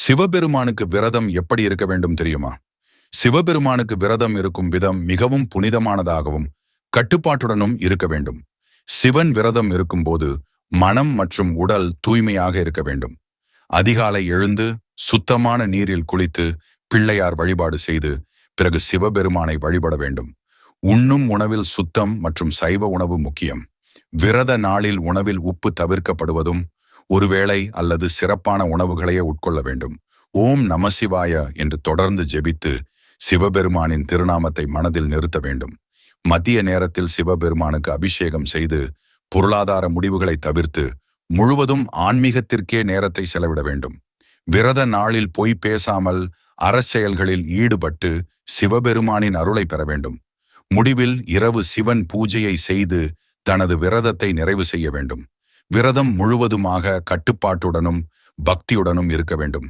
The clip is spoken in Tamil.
சிவபெருமானுக்கு விரதம் எப்படி இருக்க வேண்டும் தெரியுமா? சிவபெருமானுக்கு விரதம் இருக்கும் விதம் மிகவும் புனிதமானதாகவும் கட்டுப்பாட்டுடனும் இருக்க வேண்டும். சிவன் விரதம் இருக்கும்போது மனம் மற்றும் உடல் தூய்மையாக இருக்க வேண்டும். அதிகாலை எழுந்து சுத்தமான நீரில் குளித்து பிள்ளையார் வழிபாடு செய்து பிறகு சிவபெருமானை வழிபட வேண்டும். உண்ணும் உணவில் சுத்தம் மற்றும் சைவ உணவு முக்கியம். விரத நாளில் உணவில் உப்பு தவிர்க்கப்படுவதும் ஒருவேளை அல்லது சிறப்பான உணவுகளையே உட்கொள்ள வேண்டும். ஓம் நமசிவாய என்று தொடர்ந்து ஜெபித்து சிவபெருமானின் திருநாமத்தை மனதில் நிறுத்த வேண்டும். மதிய நேரத்தில் சிவபெருமானுக்கு அபிஷேகம் செய்து பொருளாதார முடிவுகளை தவிர்த்து முழுவதும் ஆன்மீகத்திற்கே நேரத்தை செலவிட வேண்டும். விரத நாளில் பொய் பேசாமல் அறச்செயல்களில் ஈடுபட்டு சிவபெருமானின் அருளை பெற வேண்டும். முடிவில் இரவு சிவன் பூஜையை செய்து தனது விரதத்தை நிறைவு செய்ய வேண்டும். விரதம் முழுவதுமாக கட்டுப்பாட்டுடனும் பக்தியுடனும் இருக்க வேண்டும்.